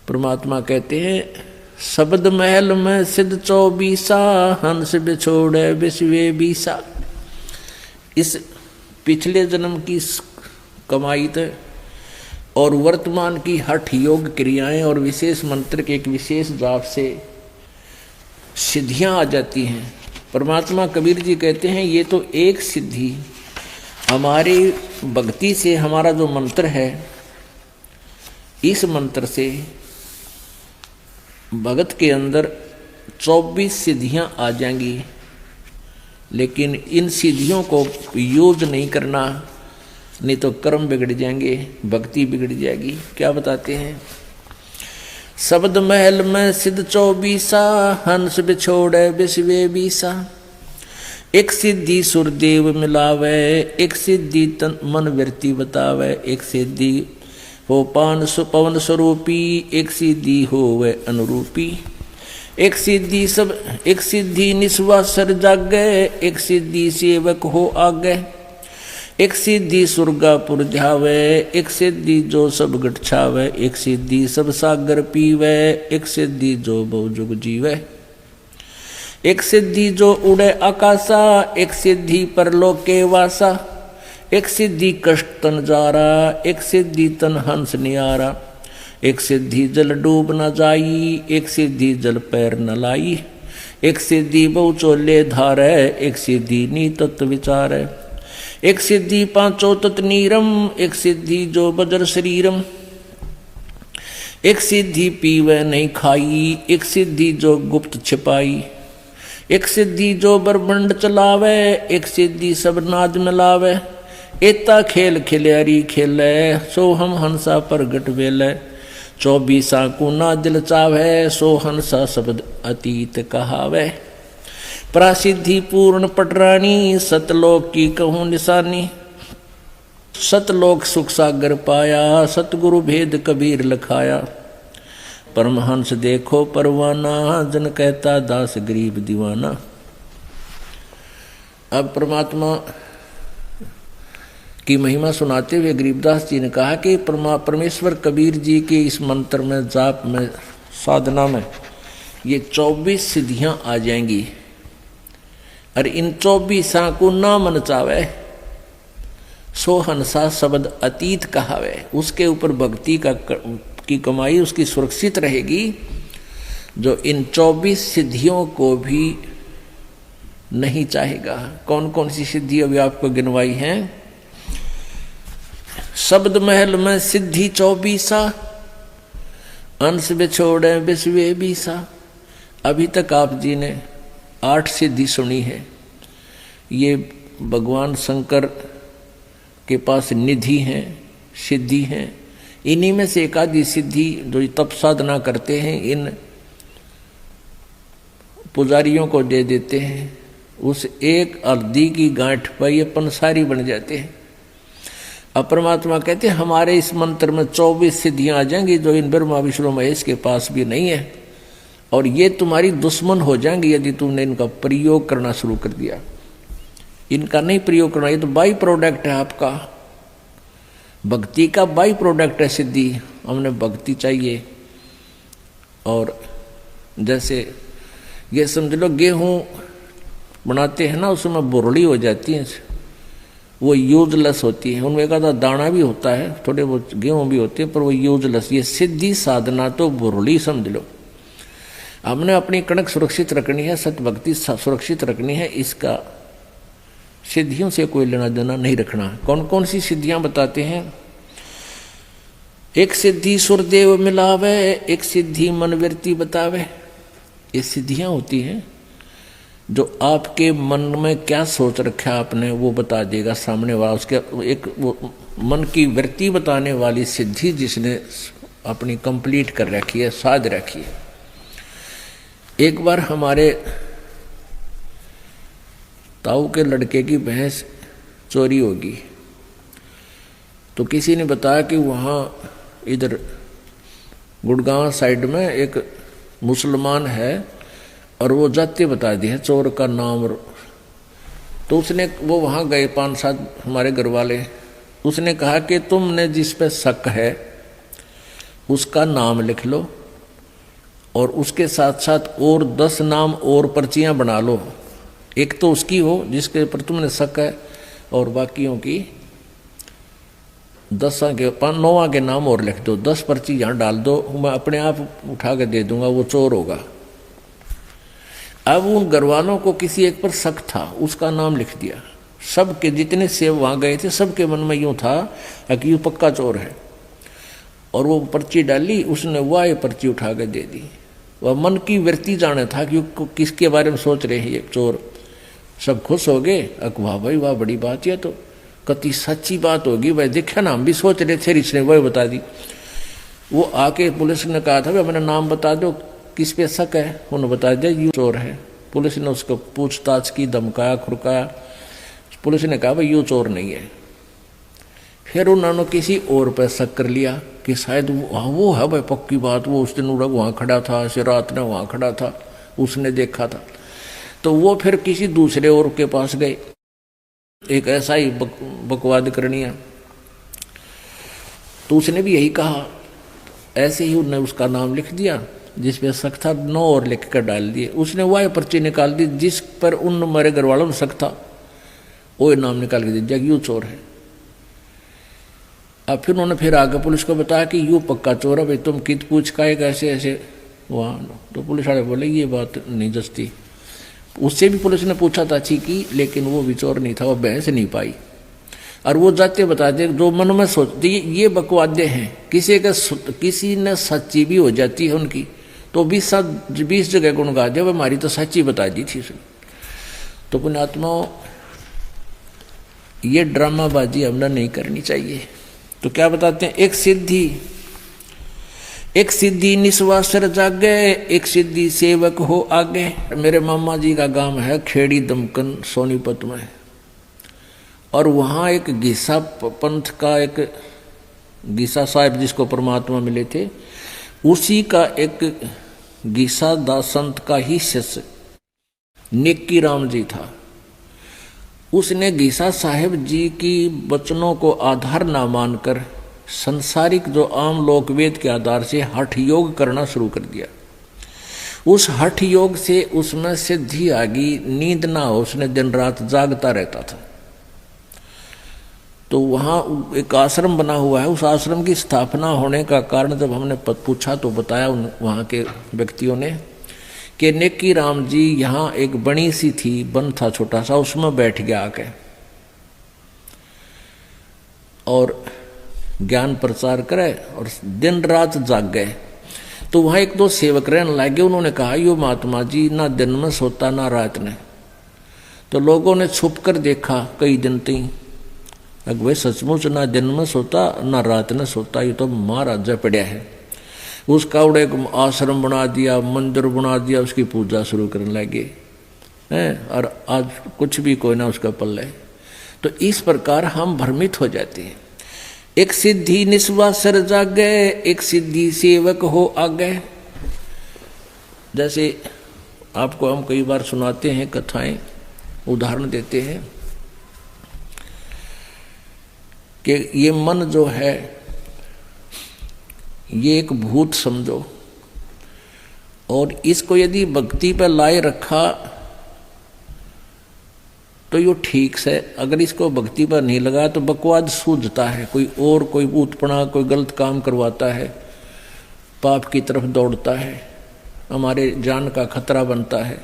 परमात्मा कहते हैं शब्द महल में सिद्ध 24 हंस बिछोड़े विश्वे 20। इस पिछले जन्म की कमाई थे और वर्तमान की हठ योग क्रियाएं और विशेष मंत्र के एक विशेष जाप से सिद्धियां आ जाती हैं। परमात्मा कबीर जी कहते हैं ये तो एक सिद्धि हमारी भक्ति से, हमारा जो मंत्र है इस मंत्र से भगत के अंदर 24 सिद्धियां आ जाएंगी, लेकिन इन सिद्धियों को यूज नहीं करना, नहीं तो कर्म बिगड़ जाएंगे, भक्ति बिगड़ जाएगी। क्या बताते हैं? शब्द महल में सिद्ध 24 हंस बिछोड़े विश्वे 20। एक सिद्धि सुरदेव मिलावे, एक सिद्धि तन मन वृत्ति बतावे, एक सिद्धि हो पान पवन स्वरूपी, एक सिद्धि हो वह अनुरूपी। एक सिद्धि निस्वासर जागे, एक सिद्धि सेवक हो आगे, एक सिद्धि सुरगापुर जावे, एक सिद्धि जो सब गट छावे, एक सिद्धि सब सागर पीवे, एक सिद्धि जो बहु जुग जीवे। एक सिद्धि जो उड़े आकाशा, एक सिद्धि परलोक के वासा, एक सिद्धि कष्ट तन जारा, एक सिद्धि तन हंस नियारा, एक सिद्धि जल डूब न जाई, एक सिद्धि जल पैर न लाई, एक सिद्धि बहु चोले धारे, एक सिद्धि नी तत्व विचारे, एक सिद्धि पांचों तत् नीरम, एक सिद्धि जो बजर शरीरम, एक सिद्धि पीवे नहीं खाई, एक सिद्धि जो गुप्त छिपाई, एक सिद्धि जो बरबंड चलावे, एक सिद्धि सब नाद मिलावे, एता खेल खिलियारी खेले, सो हम हंसा प्रगट वेले, 24 को ना दिल चावे, सो हंसा शब्द अतीत कहावे। प्रासिद्धि पूर्ण पटरानी, सतलोक की कहूँ निशानी, सतलोक सुख सागर पाया, सतगुरु भेद कबीर लखाया। परमहंस देखो परवाना, जन कहता दास गरीब दीवाना। अब परमात्मा की महिमा सुनाते हुए गरीबदास जी ने कहा कि परमेश्वर कबीर जी के इस मंत्र में, जाप में, साधना में ये 24 सिद्धियां आ जाएंगी और इन 24 को ना मन चावे, सो हंसा शब्द अतीत कहावे। उसके ऊपर भक्ति की कमाई उसकी सुरक्षित रहेगी जो इन 24 सिद्धियों को भी नहीं चाहेगा। कौन कौन सी सिद्धि अभी आपको गिनवाई हैं? शब्द महल में सिद्धि 24, अंश बिछोड़े विश्वे 20। अभी तक आप जी ने 8 सिद्धि सुनी है। ये भगवान शंकर के पास निधि हैं, सिद्धि हैं। इन्हीं में से एक आधी सिद्धि जो तप साधना करते हैं इन पुजारियों को दे देते हैं। उस एक अर्धी की गांठ पर ये पंसारी बन जाते हैं। अब परमात्मा कहते हैं हमारे इस मंत्र में 24 सिद्धियां आ जाएंगी जो इन ब्रह्मा विष्णु महेश के पास भी नहीं है, और ये तुम्हारी दुश्मन हो जाएंगी यदि तुमने इनका प्रयोग करना शुरू कर दिया। इनका नहीं प्रयोग करना, ये तो बाई प्रोडक्ट है आपका, भक्ति का बाई प्रोडक्ट है सिद्धि। हमने भक्ति चाहिए। और जैसे ये समझ लो गेहूं बनाते हैं ना, उसमें बुरड़ी हो जाती है, वो यूजलेस होती है। उनमें एक आधा दाना भी होता है, थोड़े बहुत गेहूं भी होते हैं, पर वो यूजलेस। ये सिद्धि साधना तो बुरड़ी समझ लो। हमने अपनी कणक सुरक्षित रखनी है, सतभक्ति सुरक्षित रखनी है। इसका सिद्धियों से कोई लेना देना नहीं रखना। कौन कौन सी सिद्धियां बताते हैं? एक सिद्धि सुरदेव मिलावे, एक सिद्धि मनवृत्ति बतावे। ये सिद्धियां होती हैं जो आपके मन में क्या सोच रखा आपने वो बता देगा सामने वाला। उसके एक वो मन की वृत्ति बताने वाली सिद्धि जिसने अपनी कंप्लीट कर रखी है, साध रखी है। एक बार हमारे ताऊ के लड़के की भैंस चोरी होगी, तो किसी ने बताया कि वहाँ इधर गुड़गांव साइड में एक मुसलमान है और वो जाति बता दी है चोर का नाम। तो उसने वो वहाँ गए 5-7 हमारे घर वाले, उसने कहा कि तुमने जिस पे शक है उसका नाम लिख लो और उसके साथ साथ और 10 नाम और पर्चियां बना लो। एक तो उसकी हो जिसके ऊपर तुमने शक है, और बाकियों की 10 के 9 के नाम और लिख दो। 10 पर्ची यहाँ डाल दो, मैं अपने आप उठा के दे दूंगा, वो चोर होगा। अब उन घर वालों को किसी एक पर शक था, उसका नाम लिख दिया। सबके जितने सेव वहाँ गए थे सबके मन में यूँ था कि यूँ पक्का चोर है, और वो पर्ची डाली, उसने वह पर्ची उठा के दे दी। वह मन की वृत्ति जाने था कि किसके बारे में सोच रहे हैं ये चोर। सब खुश हो गए, वाह भाई वाह, बड़ी बात है, तो कति सच्ची बात होगी भाई, देखा ना हम भी सोच रहे थे, इसने वह बता दी। वो आके पुलिस ने कहा था भाई अपना नाम बता दो, किस पे शक है, उन्होंने बता दिया यूँ चोर है। पुलिस ने उसको पूछताछ की, धमकाया खुरकाया, पुलिस ने कहा भाई यूँ चोर नहीं है। फिर उन्होंने किसी और पर शक कर लिया कि शायद वो है भाई पक्की बात, वो उस दिन उड़ग वहाँ खड़ा था, रात ने वहाँ खड़ा था, उसने देखा था। तो वो फिर किसी दूसरे और के पास गए, एक ऐसा ही बकवाद करनी है, तो उसने भी यही कहा। ऐसे ही उन्होंने उसका नाम लिख दिया, जिस पे शक था 9 और लिख कर डाल दिए। उसने वह पर्ची निकाल दी जिस पर उन मेरे घर वालों में शक था, वो नाम निकाल के दे दिया कि यूँ चोर है। अब फिर उन्होंने फिर आगे पुलिस को बताया कि यूँ पक्का चोर है भाई, तुम कित पूछ का ऐसे ऐसे वहाँ। तो पुलिस वाले बोले ये बात नहीं जस्ती। उससे भी पुलिस ने पूछा था अच्छी की, लेकिन वो भी चोर नहीं था, वो बहस नहीं पाई। और वो जाते बताते जो मन में सोचते ये बकवादे हैं, किसी ने सच्ची भी हो जाती है उनकी, तो 20 जगह गुण गा दे, हमारी तो सच्ची बता दी थी उसने। तो पुण्यात्माओं, ये ड्रामाबाजी हमने नहीं करनी चाहिए। तो क्या बताते हैं, एक सिद्धि निस्वासर जागे, एक सिद्धि सेवक हो आगे। मेरे मामा जी का गांव है खेड़ी दमकन सोनीपत में, और वहाँ एक गीसा पंथ का एक गीसा साहिब जिसको परमात्मा मिले थे, उसी का एक गीसा दास संत का ही शिष्य नेकी राम जी था। उसने गीसा साहिब जी की वचनों को आधार ना मानकर संसारिक जो आम लोक वेद के आधार से हठ योग करना शुरू कर दिया। उस हठ योग से उसमें सिद्धि आ गई, नींद ना हो, उसने दिन रात जागता रहता था। तो वहाँ एक आश्रम बना हुआ है, उस आश्रम की स्थापना होने का कारण जब हमने पूछा तो बताया वहाँ के व्यक्तियों ने कि नेकी राम जी यहाँ एक बनी सी थी, वन था छोटा सा, उसमें बैठ गया आके और ज्ञान प्रचार करे और दिन रात जाग गए। तो वहाँ एक दो सेवक रहने लगे, उन्होंने कहा यो महात्मा जी ना दिन में सोता ना रात में। तो लोगों ने छुप कर देखा कई दिन तक, भाई सचमुच ना दिन में सोता ना रात में सोता, ये तो महाराजा पड़ा है। उसका उड़े आश्रम बना दिया, मंदिर बना दिया, उसकी पूजा शुरू करने लगे हैं, और आज कुछ भी कोई ना उसका पल्ले। तो इस प्रकार हम भ्रमित हो जाते हैं। एक सिद्धि निस्वासर जागे, एक सिद्धि सेवक हो आगे। जैसे आपको हम कई बार सुनाते हैं कथाएं, उदाहरण देते हैं कि ये मन जो है ये एक भूत समझो, और इसको यदि भक्ति पर लाए रखा तो ये ठीक से, अगर इसको भक्ति पर नहीं लगा तो बकवाद सूझता है, कोई उत्पना, कोई गलत काम करवाता है, पाप की तरफ दौड़ता है, हमारे जान का खतरा बनता है।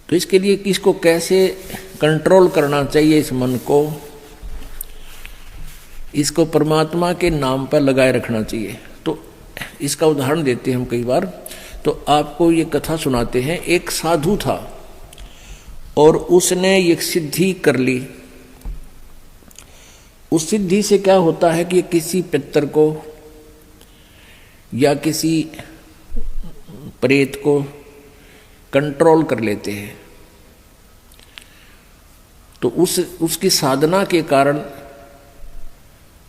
तो इसके लिए इसको कैसे कंट्रोल करना चाहिए, इस मन को, इसको परमात्मा के नाम पर लगाए रखना चाहिए। तो इसका उदाहरण देते हैं हम कई बार। तो आपको ये कथा सुनाते हैं। एक साधु था और उसने ये सिद्धि कर ली। उस सिद्धि से क्या होता है कि किसी पितर को या किसी प्रेत को कंट्रोल कर लेते हैं। तो उसकी साधना के कारण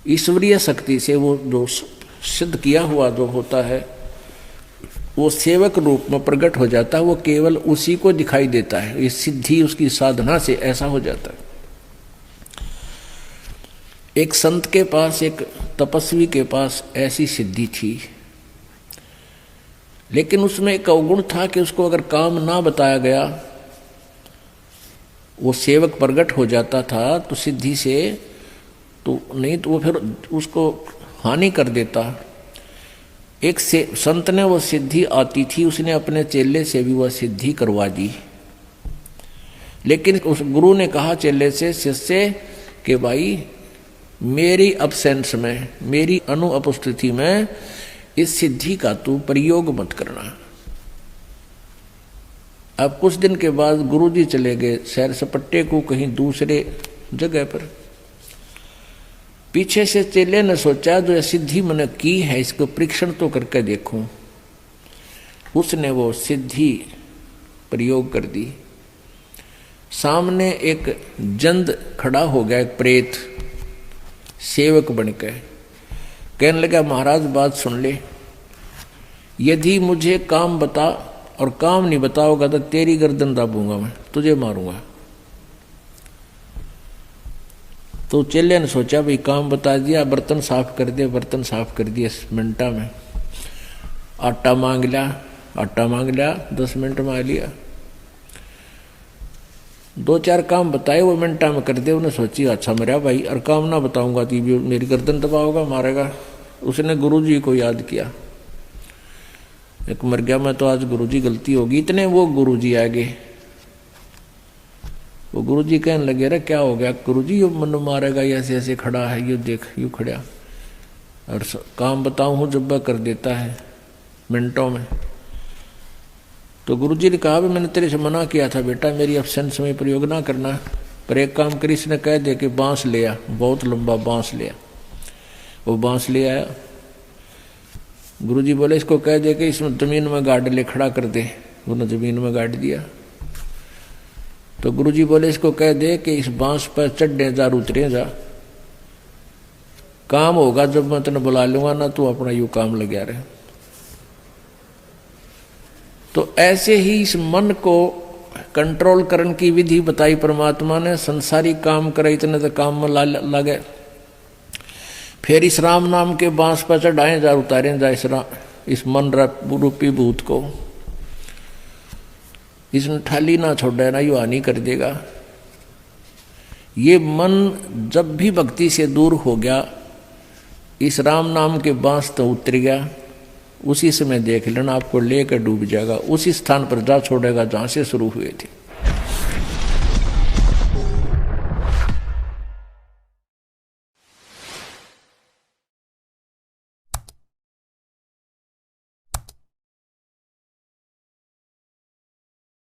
ईश्वरीय शक्ति से वो जो सिद्ध किया हुआ जो होता है वो सेवक रूप में प्रकट हो जाता है, वो केवल उसी को दिखाई देता है। ये सिद्धि उसकी साधना से ऐसा हो जाता है। एक संत के पास, एक तपस्वी के पास ऐसी सिद्धि थी, लेकिन उसमें एक अवगुण था कि उसको अगर काम ना बताया गया, वो सेवक प्रकट हो जाता था तो सिद्धि से, तो नहीं तो वो फिर उसको हानि कर देता। एक से संत ने वो सिद्धि आती थी, उसने अपने चेले से भी वह सिद्धि करवा दी, लेकिन उस गुरु ने कहा चेले से, शिष्य कि भाई मेरी अब्सेंस में, मेरी अनुपस्थिति में इस सिद्धि का तू प्रयोग मत करना। अब कुछ दिन के बाद गुरुजी चले गए सैर सपट्टे को कहीं दूसरे जगह पर। पीछे से चेले ने सोचा जो सिद्धि मैंने की है इसको परीक्षण तो करके देखूं। उसने वो सिद्धि प्रयोग कर दी। सामने एक जंद खड़ा हो गया, एक प्रेत सेवक बनकर, कहने लगा महाराज बात सुन ले, यदि मुझे काम बता और काम नहीं बताओगा तो तेरी गर्दन दाबूंगा, मैं तुझे मारूंगा। तो चेले ने सोचा भाई काम बता दिया, बर्तन साफ कर दिया, बर्तन साफ कर दिया मिनटा में। आटा मांग लिया 10 मिनट में आ लिया। 2-4 काम बताए वो मिनटा में कर दिया। उन्हें सोची अच्छा मेरा भाई, और काम ना बताऊंगा तो भी मेरी गर्दन दबाओगा, मारेगा। उसने गुरुजी को याद किया, एक मर गया मैं तो आज गुरुजी गलती होगी। इतने वो गुरुजी आ गए। वो गुरुजी कहने लगे अरे क्या हो गया गुरुजी, ये मन मारेगा, ऐसे ऐसे खड़ा है, ये देख यूँ खड़ा, और काम बताऊं हूँ जब कर देता है मिनटों में। तो गुरुजी ने कहा भी मैंने तेरे से मना किया था बेटा, मेरी एब्सेंस में प्रयोग ना करना, पर एक काम करी, इसने कह दे कि बांस ले आ, बहुत लंबा बांस ले आ। वो बांस ले आया। गुरुजी बोले इसको कह दे कि इसमें जमीन में गाड़ ले, खड़ा कर दे। उन्होंने जमीन में गाड़ दिया। तो गुरुजी बोले इसको कह दे कि इस बांस पर चढ़ने जा, उतरे जा, काम होगा जब मैं तेने बुला लूंगा ना, तू अपना यू काम लगा रहे। तो ऐसे ही इस मन को कंट्रोल करने की विधि बताई परमात्मा ने। संसारी काम करे इतने तो काम में लगे, फिर इस राम नाम के बांस पर चढ़ाए जा, उतारे जा इस मन रूपी भूत को। इसने ठाली ना छोड़े ना, यू हानि कर देगा। ये मन जब भी भक्ति से दूर हो गया, इस राम नाम के बांस तो उतर गया, उसी समय देख लेना आपको लेकर डूब जाएगा, उसी स्थान पर जा छोड़ेगा जहां से शुरू हुए थे।